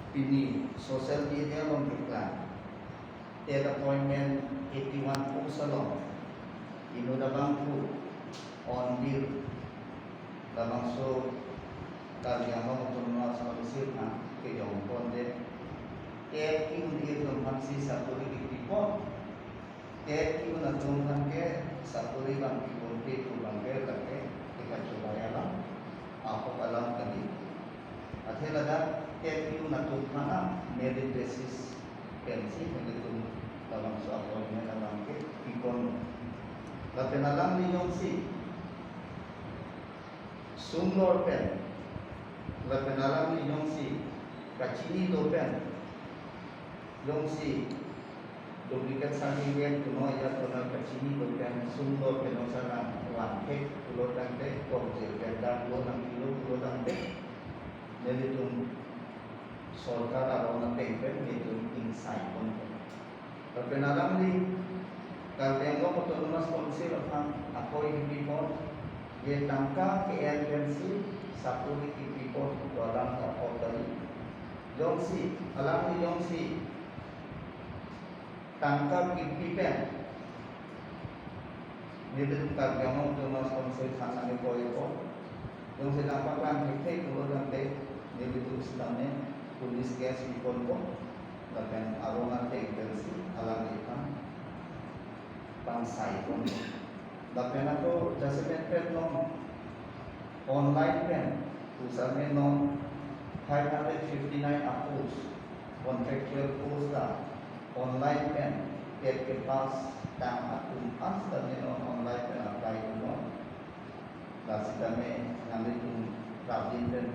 Pini social media long kita take appointment 81 po salon inudabang po on deal lamang so kalyama utulungan sa malusir na kayong konde kaya kinundi itong hansi sa tulig ipon kaya kinunatungkan ke sa tulig ang ipunti tulang ke laki ikachulaya lang ako alam kani at helaga kaya kinunatungkan na merit basis pensi begitu dalam soalnya dalam ke ipon tapi nalang ninyong si sumber pen tapi nalang ninyong si kacini do pen yung si duplikat certificate kuno ya kuno kacini do pen sumber pen sana one cake pulo tante komjil pen dan pulo tante jadi tum sorkar atau nanti pen itu insight pun tapi nalang di kalau yang mau otonomas konsil ako hindi po ye tangka ke agency satu di po dalam kapotali yongsi alam ni yongsi tangka pipen nito kalau yang mau otonomas konsil sana ni po yung sinapakan hekte tulo nanti nito islamnya pulis gas ipon po dan aroma agency alam ikan pangsai pun tapi nato jasa pen no online pen usame no 559 approach contractual post la online pen ke pas tang atum as dan no online pen apply no dasi kami ngambil tu rabin pen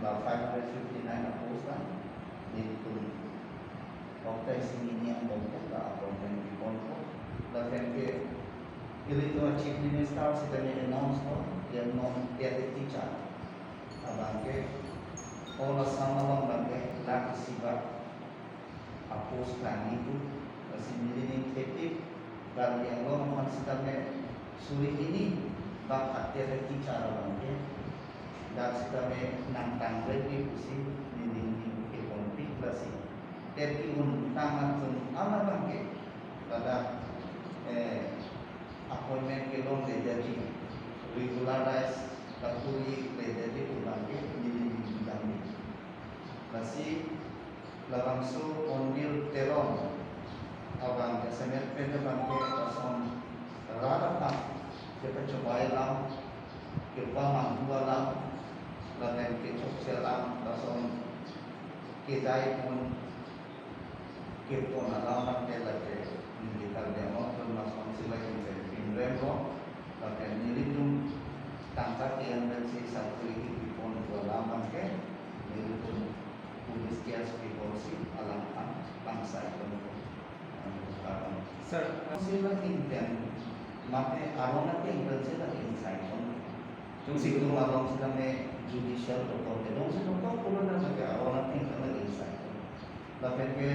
la 559 approach la di tu okta sini yang bongkok la appointment di bongkok bahkan ke itu chief minister sedang announce yang non tiada teacher abang ke olah sama long bangke lagi sibak apos kan itu masih milih efektif dan yang long sedang suri ini bak tiada teacher abang ke dan sedang nantang lebih usi milih ekonomi klasik tapi tangan pun amat bangke pada appointment ke long le jadi regularize kapuri le jadi ulang ke jadi bidang ni masih labang so onil teron abang kesemet pen bang ke kosong rada tak kita coba lang kita mampu lang laten ke cok selang kosong kita pun kita pun alam ke lagi kita demo terus konsila yang pinremo bahkan nilidum tangkap yang dari satu ini pun berlaman ke nilidum pulis kias piposi alam bangsa itu sekarang konsila intent mate arona ke intent insight pun yung siguro malong sila may judicial authority dong sa totoo pulo na sa arona ke insight bahkan ke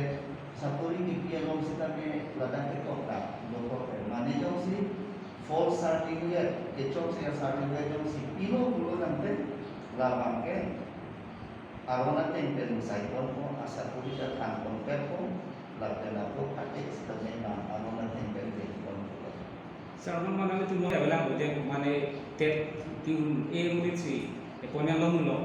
satu ini dia long sita me ladang ke kota doktor mane jong si false certificate kecok saya certificate jong si pilo pulo nanti labang ke arona tenten sai kon ko asa puli ka kan kon ko ladang ako ate sita me na arona tenten ke kon ko sa mga manang tumo ya lang ujeng mane tet tiun e munit si e ponya long no